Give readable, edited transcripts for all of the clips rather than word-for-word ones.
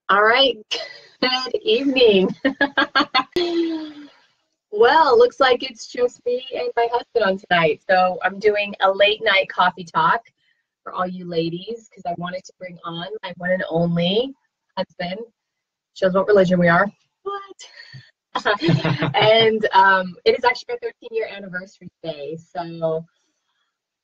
All right, good evening. Well, looks like it's just me and my husband on tonight. So I'm doing a late night coffee talk for all you ladies because I wanted to bring on my one and only husband. Shows what religion we are. What? And it is actually our 13-year anniversary today. So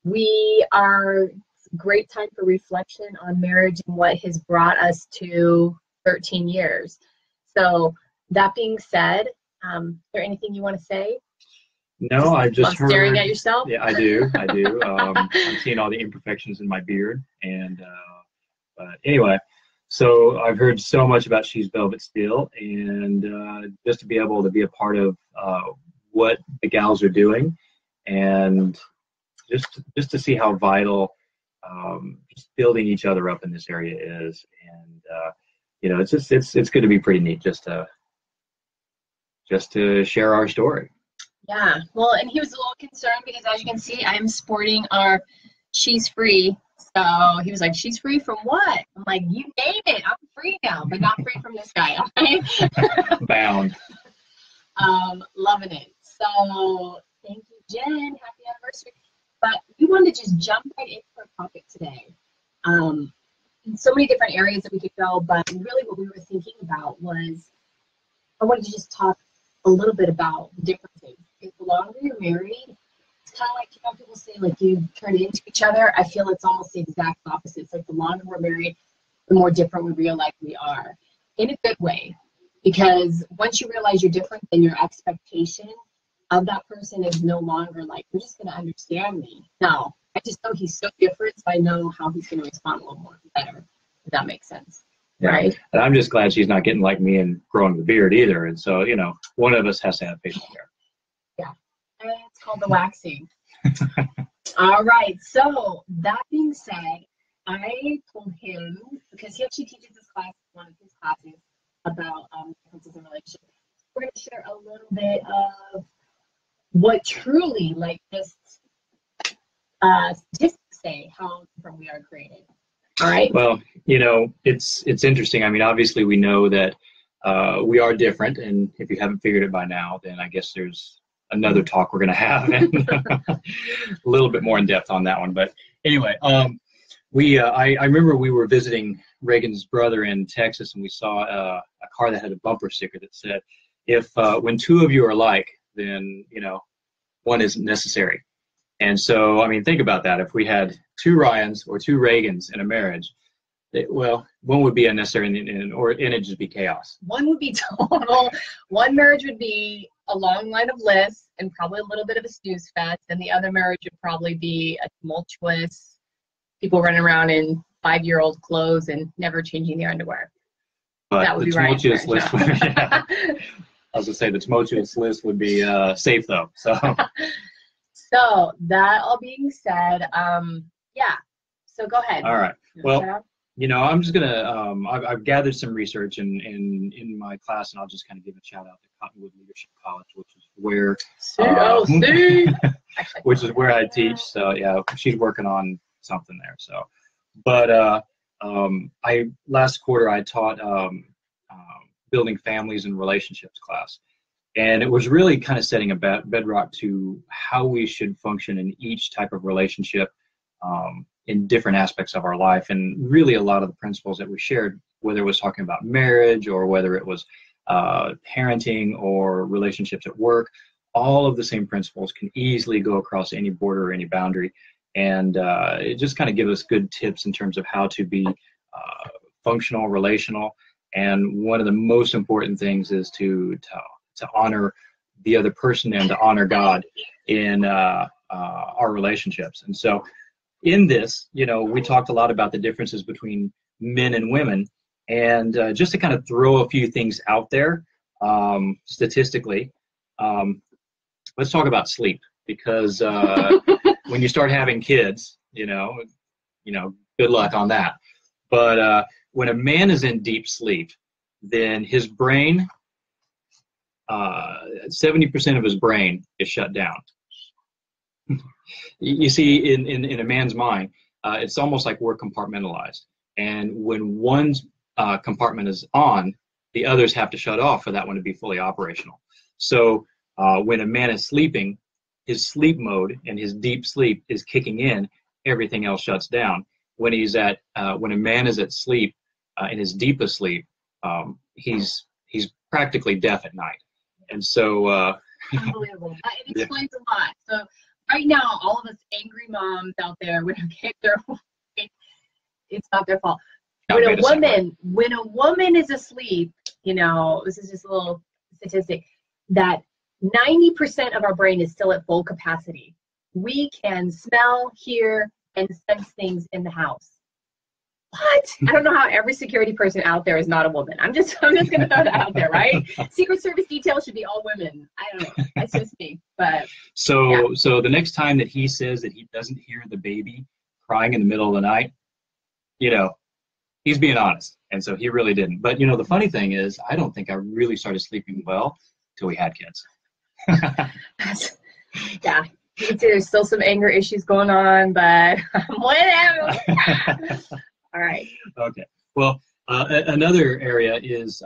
we are great time for reflection on marriage and what has brought us to 13 years. So that being said, is there anything you want to say? No, I just heard. Staring at yourself? Yeah, I do. I do. I'm seeing all the imperfections in my beard. And but anyway, so I've heard so much about She's Velvet Steel, and just to be able to be a part of what the gals are doing, and just to see how vital just building each other up in this area is, and it's going to be pretty neat just to share our story. Yeah, well, and he was a little concerned because, as you can see, I'm sporting our She's Free. So he was like, "She's free from what?" I'm like, "You name it, I'm free now, but not free from this guy." Okay? Bound. Loving it. So thank you, Jen. Happy anniversary. But we wanted to just jump right into our topic today. In so many different areas that we could go, but really what we were thinking about was I wanted to just talk a little bit about the differences. Because the longer you're married, it's kind of like, people say, like, you turn into each other. I feel it's almost the exact opposite. It's like the longer we're married, the more different we realize we are, in a good way. Because once you realize you're different, then your expectation of that person is no longer like, you're just going to understand me. No, I just know he's so different, so I know how he's going to respond a little more better, if that makes sense. Yeah. Right. And I'm just glad she's not getting like me and growing the beard either. And so, one of us has to have facial hair. Yeah. And it's called the waxing. All right. So that being said, I told him, because he actually teaches this class, one of his classes, about differences in relationships. We're going to share a little bit of what truly, like, this statistics say how different we are created. All right. Well, it's interesting. I mean, obviously we know that we are different, and if you haven't figured it by now, then I guess there's another talk we're going to have, and a little bit more in depth on that one. But anyway, I remember we were visiting Regan's brother in Texas, and we saw a car that had a bumper sticker that said, "If when two of you are alike, then one isn't necessary." And so, I mean, think about that. If we had two Ryans or two Regans in a marriage, one would be unnecessary, and it'd just be chaos. One would be total. One marriage would be a long line of lists and probably a little bit of a snooze fest, and the other marriage would probably be a tumultuous, people running around in 5-year-old clothes and never changing their underwear. But that would the be right. Tumultuous list would, yeah. I was going to say the tumultuous list would be safe, though. So that all being said, yeah. So go ahead. All right. Well, I'm just gonna. I've gathered some research in my class, and I'll just kind of give a shout out to Cottonwood Leadership College, which is where which is where I teach. So yeah, she's working on something there. So, but last quarter I taught building families and relationships class. And it was really kind of setting a bedrock to how we should function in each type of relationship in different aspects of our life. And really a lot of the principles that we shared, whether it was talking about marriage or whether it was parenting or relationships at work, all of the same principles can easily go across any border or any boundary. And it just kind of gives us good tips in terms of how to be functional, relational. And one of the most important things is to honor the other person and to honor God in our relationships. And so in this, we talked a lot about the differences between men and women. And just to kind of throw a few things out there, statistically, let's talk about sleep. Because when you start having kids, good luck on that. But when a man is in deep sleep, then his brain, 70% of his brain is shut down. You see, in a man's mind, it's almost like we're compartmentalized. And when one compartment is on, the others have to shut off for that one to be fully operational. So when a man is sleeping, his sleep mode and his deep sleep is kicking in, everything else shuts down. When when a man is at sleep, in his deepest sleep, he's practically deaf at night. And so unbelievable. It explains a lot. So right now, all of us angry moms out there with their it's not their fault. When a woman is asleep, you know, this is just a little statistic, that 90% of our brain is still at full capacity. We can smell, hear, and sense things in the house. What? I don't know how every security person out there is not a woman. I'm just gonna throw that out there, right? Secret Service details should be all women. I don't know. That's just me. But so the next time that he says that he doesn't hear the baby crying in the middle of the night, you know, he's being honest. And so he really didn't. But you know, the funny thing is, I don't think I really started sleeping well till we had kids. Yeah. You can see there's still some anger issues going on, but whatever. All right. Okay. Well, another area is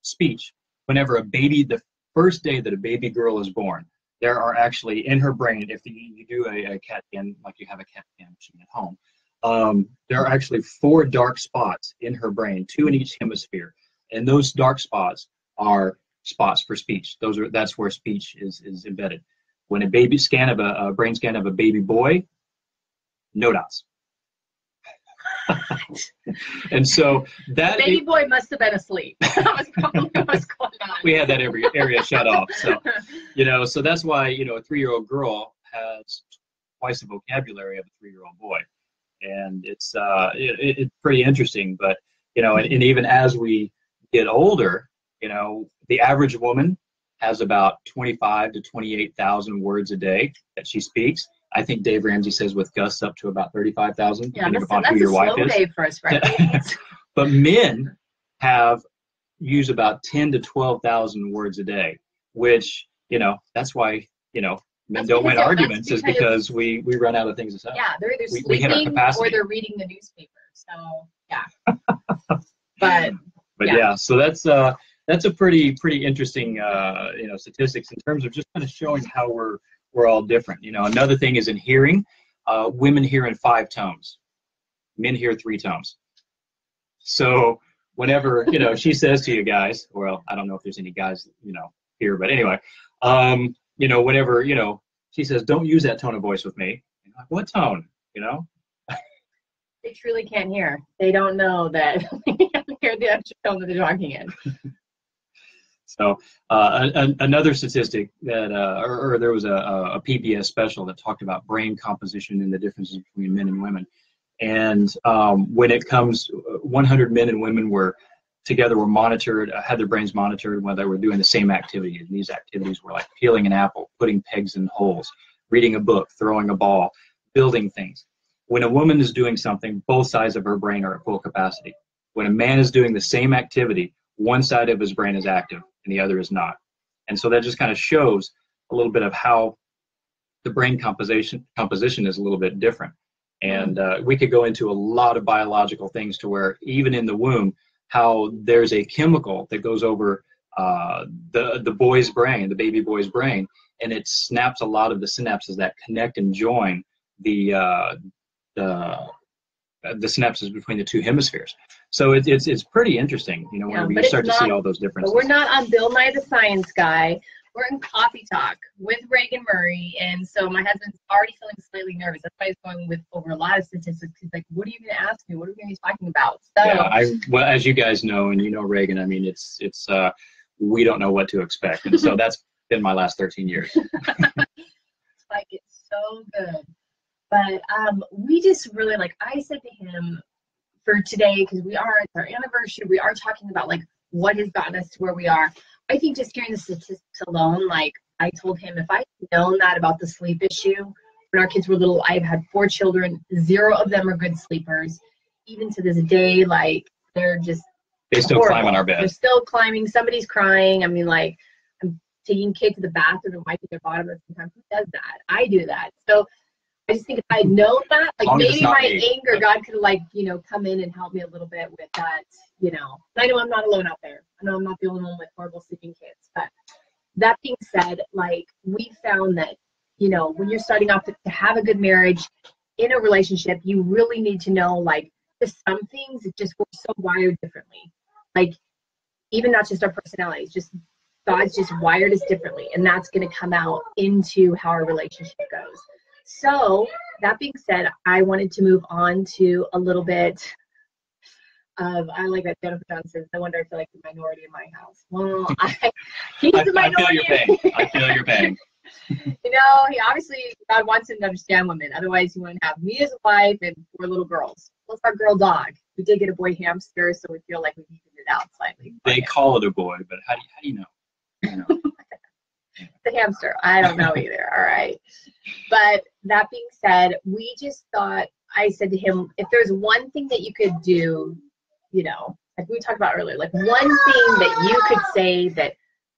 speech. Whenever the first day that a baby girl is born, there are actually in her brain, if you do a CAT scan, like you have a CAT scan machine at home, there are actually 4 dark spots in her brain, 2 in each hemisphere. And those dark spots are spots for speech. That's where speech is embedded. When a brain scan of a baby boy, no dots. And so that the baby boy must have been asleep. That was probably what's going on. We had that area shut off. So, you know, so that's why, you know, a 3-year-old girl has twice the vocabulary of a 3-year-old boy. And it's pretty interesting. But, you know, and even as we get older, you know, the average woman has about 25 to 28,000 words a day that she speaks. I think Dave Ramsey says with gusts up to about 35,000, depending upon who your wife is. That's a slow day for us, right? But men use about 10 to 12,000 words a day, which, you know, that's why, you know, men don't win arguments is because we run out of things to say. Yeah, they're either we hit our sleeping capacity. or they're reading the newspaper. So, yeah. But yeah, so that's a pretty interesting, you know, statistics in terms of just kind of showing how we're all different. You know, another thing is in hearing. Women hear in 5 tones. Men hear 3 tones. So whenever, you know, she says to you guys, well, I don't know if there's any guys, you know, here, but anyway, you know, whenever, you know, she says, don't use that tone of voice with me. You're like, what tone? You know? They truly can't hear. They don't know that they can't hear the extra tone that they're talking in. So another statistic that, or there was a PBS special that talked about brain composition and the differences between men and women. And when it comes, 100 men and women were monitored, had their brains monitored when they were doing the same activity. And these activities were like peeling an apple, putting pegs in holes, reading a book, throwing a ball, building things. When a woman is doing something, both sides of her brain are at full capacity. When a man is doing the same activity, one side of his brain is active and the other is not. And so that just kind of shows a little bit of how the brain composition is a little bit different. And we could go into a lot of biological things to where even in the womb, how there's a chemical that goes over the boy's brain, the baby boy's brain, and it snaps a lot of the synapses that connect and join the synapses between the 2 hemispheres. So it's pretty interesting, you know, whenever you start to see all those differences. But we're not on Bill Nye the Science Guy. We're in Coffee Talk with Regan Murray, and so my husband's already feeling slightly nervous. That's why he's going with over a lot of statistics. He's like, what are you going to ask me? What are we going to be talking about? So, yeah, well, as you guys know, and you know Regan, I mean, it's we don't know what to expect. And so that's been my last 13 years. Like, it's so good. But we just really, like I said to him for today, because it's our anniversary, we are talking about like what has gotten us to where we are. I think just hearing the statistics alone, like I told him, if I had known that about the sleep issue when our kids were little, I've had 4 children, 0 of them are good sleepers. Even to this day, like they still horrible. Climb on our bed. They're still climbing. Somebody's crying. I mean, like I'm taking kids to the bathroom and wiping their bottom at the same time. Who does that? I do that. So I just think if I had known that, like maybe my anger, but God could have like, you know, come in and help me a little bit with that, you know. And I know I'm not alone out there. I know I'm not the only one with horrible sleeping kids. But that being said, like we found that, you know, when you're starting off to have a good marriage in a relationship, you really need to know like just some things, it just we're so wired differently. Like even not just our personalities, just God's just wired us differently. And that's going to come out into how our relationship goes. So that being said, I wanted to move on to a little bit of, I like that Jennifer John says, no wonder I feel like the minority in my house. Well, he's the minority. I feel your pain. You know, he obviously, God wants him to understand women. Otherwise, he wouldn't have me as a wife and 4 little girls. Plus our girl dog. We did get a boy hamster, so we feel like we evened it out slightly. They call it a boy, but how do you know? You know. The hamster. I don't know either. All right. But that being said, we just thought, I said to him, if there's one thing that you could do, you know, like we talked about earlier, like one thing that you could say that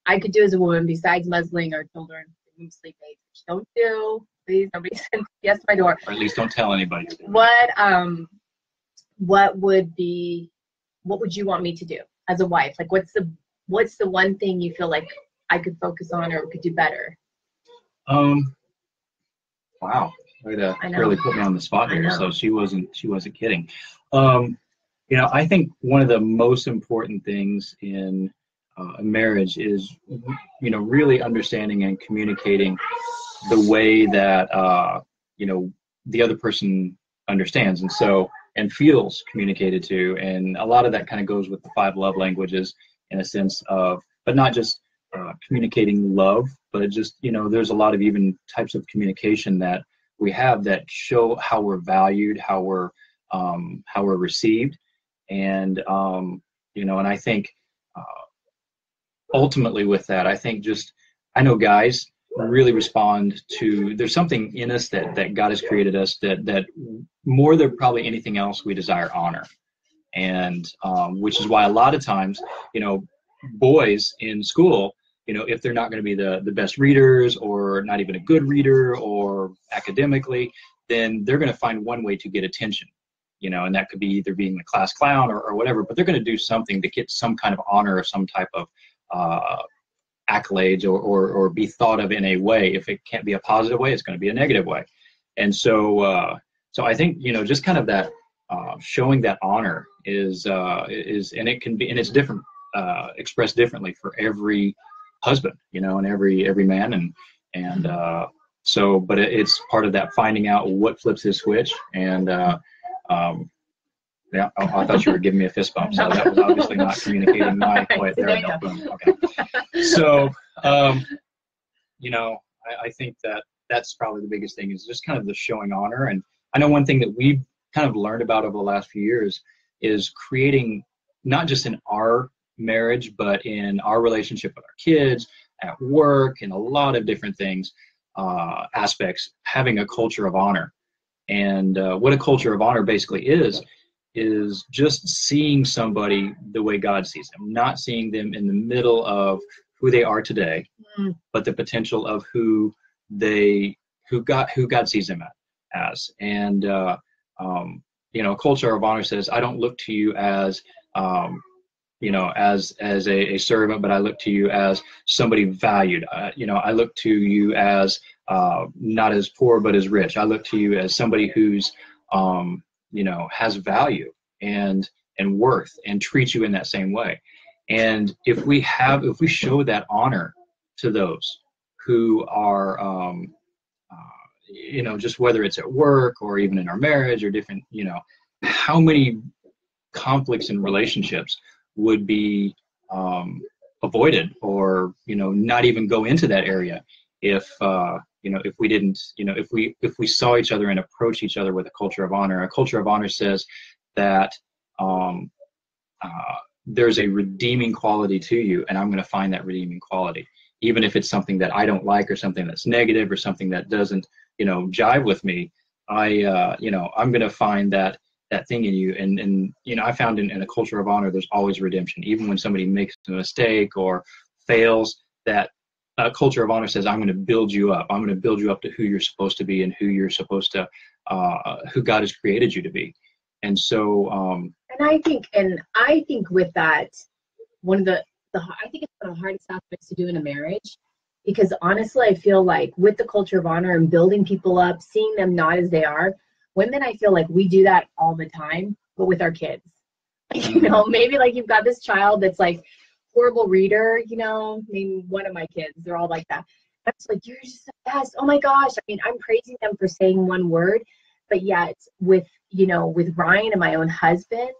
I could do as a woman besides muzzling our children, sleep aids, which don't do, please, nobody send yes to my door. Or at least don't tell anybody. What would you want me to do as a wife? Like what's the one thing you feel like I could focus on or could do better? Wow. Way to really put me on the spot here. So she wasn't kidding. You know, I think one of the most important things in a marriage is, you know, really understanding and communicating the way that, you know, the other person understands and feels communicated to. And a lot of that kind of goes with the 5 love languages in a sense of, but not just communicating love, but just, you know, there's a lot of even types of communication that we have that show how we're valued, how we're received. And, you know, and I think ultimately with that, I think I know guys really respond to, there's something in us that God has created us that more than probably anything else, we desire honor. And which is why a lot of times, you know, boys in school, you know, if they're not going to be the best readers or not even a good reader or academically, then they're going to find one way to get attention, you know, and that could be either being the class clown or whatever, but they're going to do something to get some kind of honor or some type of accolades or be thought of in a way. If it can't be a positive way, it's going to be a negative way. And so I think, you know, just kind of that showing that honor is and it can be, and it's different, expressed differently for every husband, you know, and every man. And so, but it's part of that finding out what flips his switch. And yeah, I thought you were giving me a fist bump, so that was obviously not communicating my way. There we go. Boom. Okay. So, you know, I think that's probably the biggest thing is just kind of the showing honor. And I know one thing that we've kind of learned about over the last few years is creating, not just in our marriage, but in our relationship with our kids, at work, and a lot of different things, aspects, having a culture of honor. And what a culture of honor basically is just seeing somebody the way God sees them, not seeing them in the middle of who they are today, but the potential of who God sees them as. And you know, culture of honor says, I don't look to you as you know, as a servant, but I look to you as somebody valued. You know, I look to you as not as poor, but as rich. I look to you as somebody who's you know, has value and worth and treats you in that same way. And if we show that honor to those who are, you know, just whether it's at work or even in our marriage or different, you know, how many conflicts in relationships would be avoided or, you know, not even go into that area if, you know, if we didn't, you know, if we saw each other and approach each other with a culture of honor. A culture of honor says that there's a redeeming quality to you, and I'm going to find that redeeming quality, even if it's something that I don't like or something that's negative or something that doesn't, you know, jive with me. You know, I'm going to find that thing in you. And you know, I found in a culture of honor, there's always redemption, even when somebody makes a mistake or fails. That culture of honor says, I'm going to build you up. I'm going to build you up to who you're supposed to be and who you're supposed to, who God has created you to be. And so, and I think with that, one of I think it's one of the hardest aspects to do in a marriage, because honestly, I feel like with the culture of honor and building people up, seeing them not as they are, women, I feel like we do that all the time, but with our kids. You know, maybe like you've got this child that's like horrible reader, you know, I mean, one of my kids, they're all like that. I'm just like, you're just the best. Oh my gosh. I mean, I'm praising them for saying one word, but yet with, you know, with Ryan and my own husband,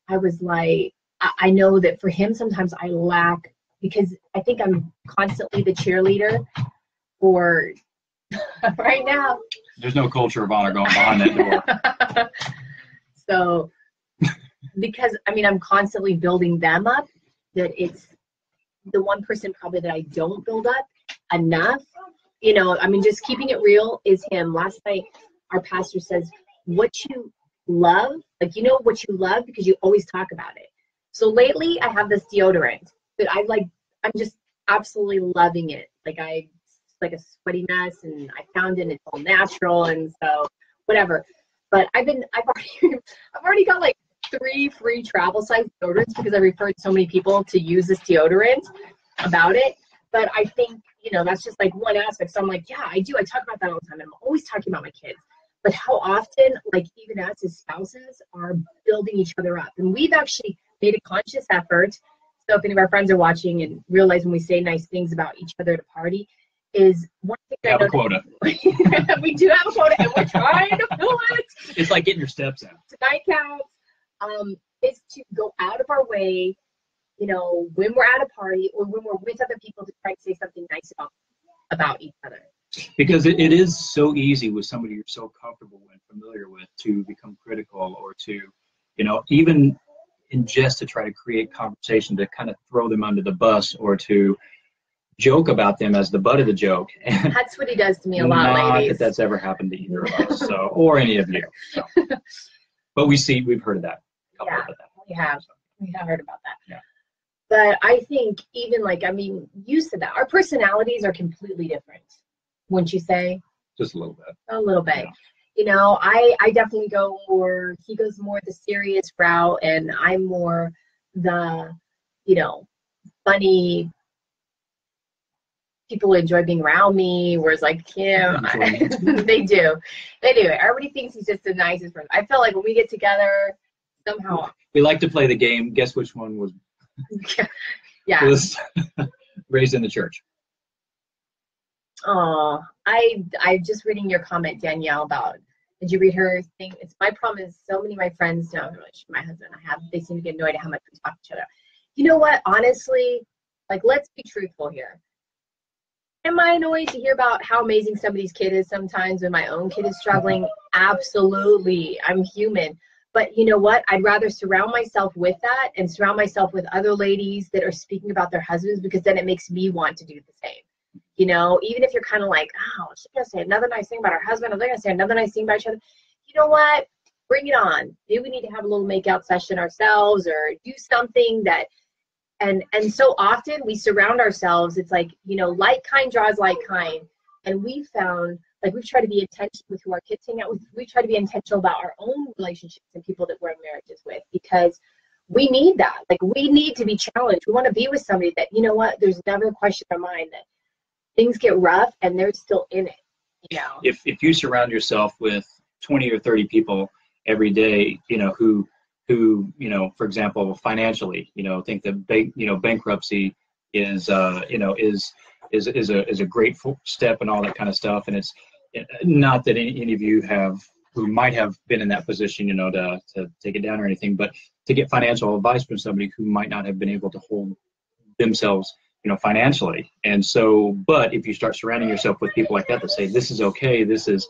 I was like, I know that for him, sometimes I lack, because I think I'm constantly the cheerleader for right now. There's no culture of honor going behind that door. So, because, I mean, I'm constantly building them up, that it's the one person probably that I don't build up enough. You know, I mean, just keeping it real is him. Last night, our pastor says, what you love, like, you know what you love because you always talk about it. So lately, I have this deodorant that I'm just absolutely loving it. Like, it's like a sweaty mess, and I found it, and it's all natural, and so whatever. But I've already got like 3 free travel size deodorants because I referred so many people to use this deodorant about it. But I think, you know, that's just like one aspect. So I'm like, yeah, I do. I talk about that all the time. I'm always talking about my kids. But how often, like, even us as spouses are building each other up. And we've actually made a conscious effort. So if any of our friends are watching and realize when we say nice things about each other at a party, is one thing we have a quota. We do have a quota, and we're trying to fill it. It's like getting your steps in. Tonight counts. Is to go out of our way, you know, when we're at a party or when we're with other people, to try to say something nice about each other. Because it is so easy with somebody you're so comfortable and familiar with to become critical, or to, you know, even in jest to try to create conversation to kind of throw them under the bus, or to joke about them as the butt of the joke. That's what he does to me a lot, ladies. Not that that's ever happened to either of us, so, or any of you. So. But we've heard of that. Yeah, we have heard about that. Yeah. But I think even like, I mean, you said that our personalities are completely different, wouldn't you say? Just a little bit. A little bit. Yeah. You know, I definitely go more, he goes more the serious route, and I'm more the, you know, funny, people enjoy being around me, whereas like him, they do. Everybody thinks he's just the nicest person. I feel like when we get together, somehow we like to play the game. Guess which one was yeah was raised in the church. Oh, I just reading your comment, Danielle, about, did you read her thing? It's my problem is so many of my friends know, my husband and I have, they seem to get annoyed at how much we talk to each other. You know what? Honestly, like, let's be truthful here. Am I annoyed to hear about how amazing somebody's kid is sometimes when my own kid is struggling? Absolutely. I'm human. But you know what? I'd rather surround myself with that and surround myself with other ladies that are speaking about their husbands, because then it makes me want to do the same. You know, even if you're kind of like, oh, she's going to say another nice thing about her husband, or they're going to say another nice thing about each other. You know what? Bring it on. Maybe we need to have a little makeout session ourselves, or do something that, and so often we surround ourselves. It's like, you know, like kind draws like kind. And we found, like, we've tried to be intentional with who our kids hang out with. We try to be intentional about our own relationships and people that we're in marriages with, because we need that. Like, we need to be challenged. We want to be with somebody that, you know what, there's never a question in our mind that things get rough and they're still in it, you know. If you surround yourself with 20 or 30 people every day, you know, who you know, for example, financially, you know, think that bankruptcy is a great step and all that kind of stuff. And it's not that any of you who might have been in that position, you know, to take it down or anything, but to get financial advice from somebody who might not have been able to hold themselves, you know, financially. And so, but if you start surrounding yourself with people like that say, this is okay, this is,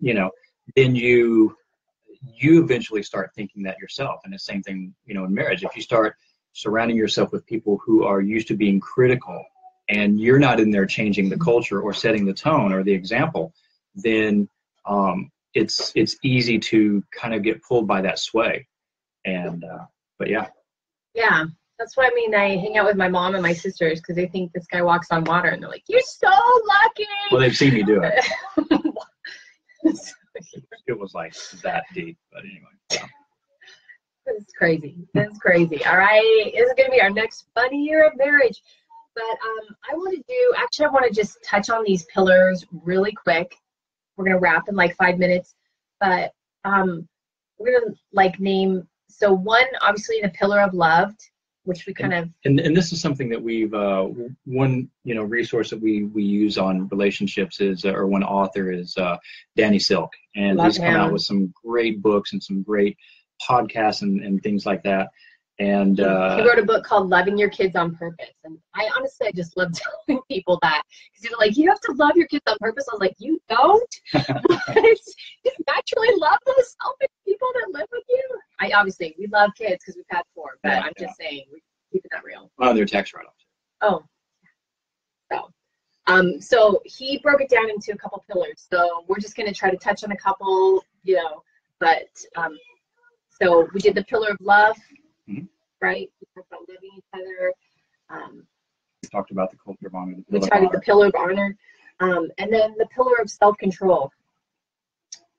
you know, then you eventually start thinking that yourself. And the same thing, you know, in marriage. If you start surrounding yourself with people who are used to being critical, and you're not in there changing the culture or setting the tone or the example, then it's easy to kind of get pulled by that sway. And but yeah. That's why I hang out with my mom and my sisters because they think this guy walks on water and they're like, "You're so lucky." Well, they've seen me do it. It was like that deep, but anyway. Yeah. That's crazy. That's crazy. All right, this is gonna be our next funny year of marriage. But I want to just touch on these pillars really quick. We're gonna wrap in like 5 minutes, but we're gonna like name. So one, obviously, the pillar of love, which we kind of. And this is something that we've one resource that we use on relationships is or one author is Danny Silk, and he's come out with some great books and some great podcasts and things like that. And he wrote a book called Loving Your Kids on Purpose. And I honestly just love telling people that because they're like, you have to love your kids on purpose. I was like, you don't? Just naturally love those selfish people that live with you. Obviously we love kids because we've had 4, but I'm just saying we're keeping that real. Oh, they're tax write-offs. Oh. So he broke it down into a couple pillars. So we're just going to try to touch on a couple, but so we did the pillar of love. Mm-hmm. Right? We talked about loving each other. We talked about the culture of honor. We talked about the pillar of honor. And then the pillar of self-control.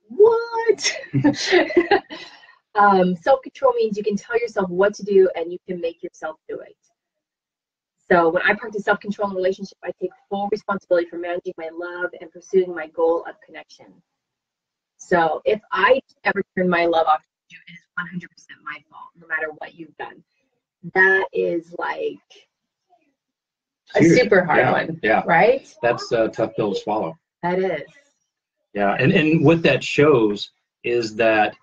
What? Self-control means you can tell yourself what to do and you can make yourself do it. So when I practice self-control in a relationship, I take full responsibility for managing my love and pursuing my goal of connection. So if I ever turn my love off, it is 100% my fault, no matter what you've done. That is like a super hard one. Yeah. Right? That's a tough pill to swallow. That is. Yeah. And what that shows is that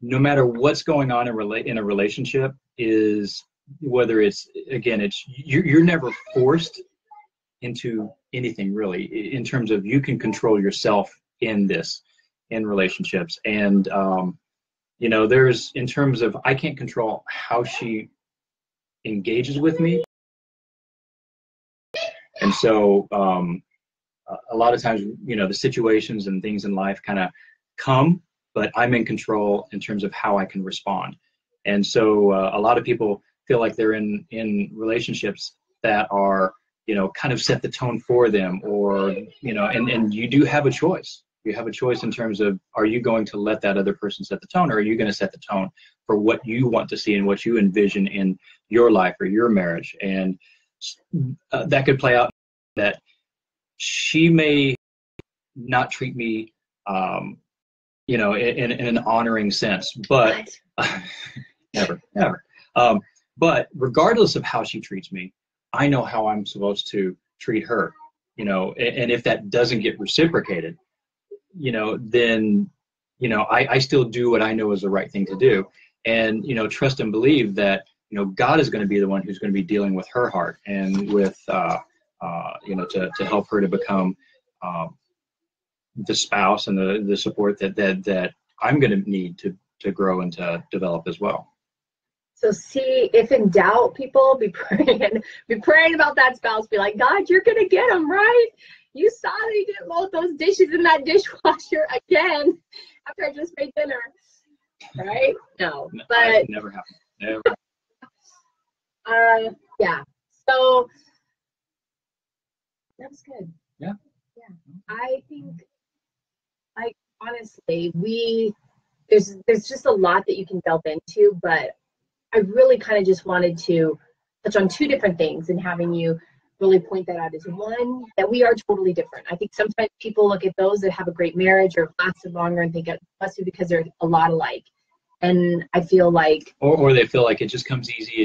no matter what's going on in a relationship is whether you're never forced into anything really in terms of you can control yourself in relationships. And, there's in terms of I can't control how she engages with me. And so a lot of times, the situations and things in life kind of come, but I'm in control in terms of how I can respond. And so a lot of people feel like they're in relationships that are, kind of set the tone for them or, and you do have a choice. You have a choice in terms of, are you going to let that other person set the tone, or are you going to set the tone for what you want to see and what you envision in your life or your marriage? And that could play out that she may not treat me, in an honoring sense, but never. But regardless of how she treats me, I know how I'm supposed to treat her, and if that doesn't get reciprocated, then, I still do what I know is the right thing to do. And, trust and believe that, God is going to be the one who's going to be dealing with her heart and with, to help her to become the spouse and the support that I'm going to need to grow and to develop as well. So see, if in doubt, people be praying about that spouse. Be like, God, you're going to get them, right? You saw that he didn't load those dishes in that dishwasher again after I just made dinner, right? No, but never happened. Never. Yeah. So that was good. Yeah. Yeah. I think, honestly, there's just a lot that you can delve into, but I really kind of just wanted to touch on 2 different things and having you really point that out. Is one, that we are totally different. I think sometimes people look at those that have a great marriage or lasted longer and think it must be because they're a lot alike. And I feel like, or they feel like it just comes easy.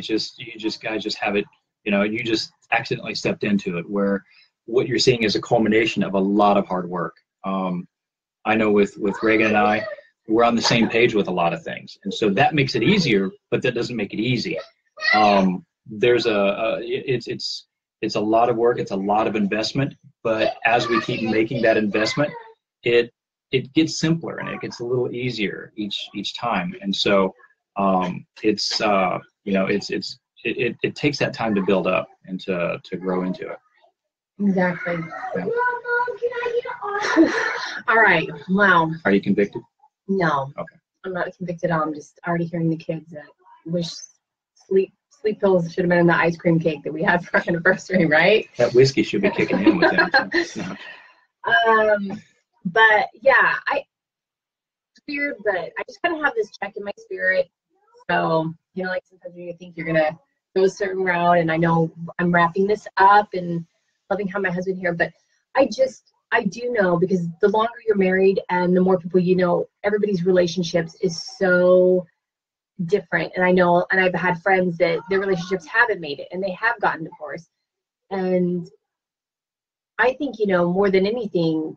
Guys just have it, you just accidentally stepped into it, where what you're seeing is a culmination of a lot of hard work. I know with Regan and I, we're on the same page with a lot of things. And so that makes it easier, but that doesn't make it easy. It's a lot of work. It's a lot of investment, but as we keep making that investment, it gets simpler and it gets a little easier each time. And so it takes that time to build up and to grow into it. Exactly. Yeah. All right. Wow. Are you convicted? No. Okay. I'm not convicted. I'm just already hearing the kids that wish sleep sleep pills should have been in the ice cream cake that we had for our anniversary, right? That whiskey should be kicking in with him. No. But yeah, it's weird, but I just kind of have this check in my spirit. So, you know, like sometimes you think you're gonna go a certain route, and I know I'm wrapping this up and loving how my husband here, but I do know, because the longer you're married and the more people you know, everybody's relationships is so different. And I know, and I've had friends that their relationships haven't made it and they have gotten divorced. And I think, you know, more than anything,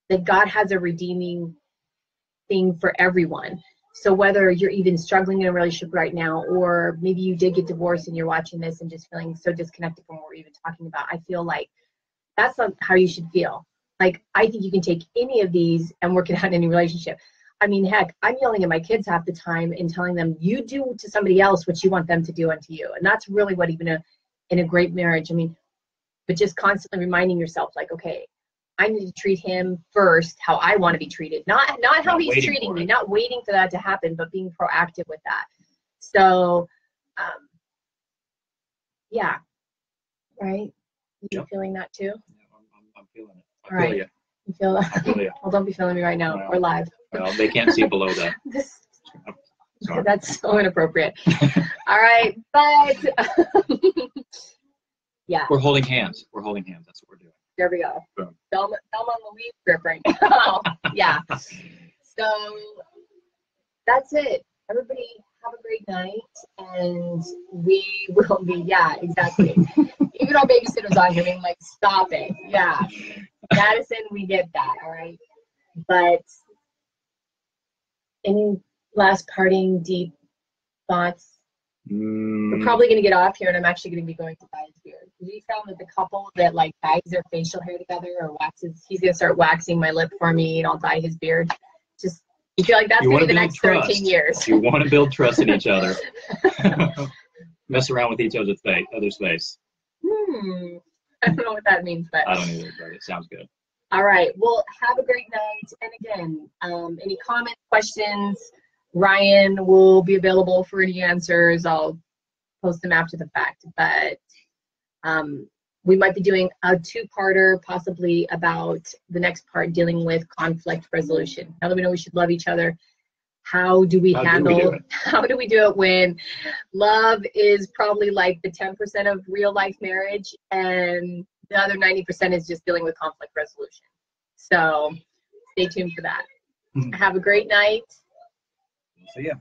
that God has a redeeming thing for everyone. So whether you're even struggling in a relationship right now, or maybe you did get divorced and you're watching this and just feeling so disconnected from what we're even talking about, I feel like that's not how you should feel. Like, I think you can take any of these and work it out in any relationship. I mean, heck, I'm yelling at my kids half the time and telling them, you do to somebody else what you want them to do unto you. And that's really what even in a great marriage, I mean, but just constantly reminding yourself, like, okay, I need to treat him first how I want to be treated, not how he's treating me, not waiting for that to happen, but being proactive with that. So, yeah, right? You feeling that too? Yeah, I'm feeling it. I feel you. You feel that? I feel you. Well, don't be feeling me right now. We're live. Well, they can't see below that. That's so inappropriate. All right, but yeah. We're holding hands. We're holding hands. That's what we're doing. There we go. Boom. Thelma Louise grip right now. Yeah. So that's it. Everybody have a great night, and we will be, yeah, exactly. Even our babysitter's on here being like, stop it. Yeah. Madison, we get that, all right? But any last parting deep thoughts? We're probably going to get off here, and I'm actually going to be going to dye his beard. We found that the couple that like dyes their facial hair together or waxes, he's going to start waxing my lip for me, and I'll dye his beard. Just, you feel like that's going to be the next 13 years. You want to build trust in each other. Mess around with each other's face. I don't know what that means, but I don't either, but it sounds good. All right. Well, have a great night. And again, any comments, questions, Ryan will be available for any answers. I'll post them after the fact. But we might be doing a two-parter, possibly about the next part dealing with conflict resolution. Now that we know we should love each other, how do we do it when love is probably like the 10% of real life marriage and the other 90% is just dealing with conflict resolution. So stay tuned for that. Have a great night. See ya.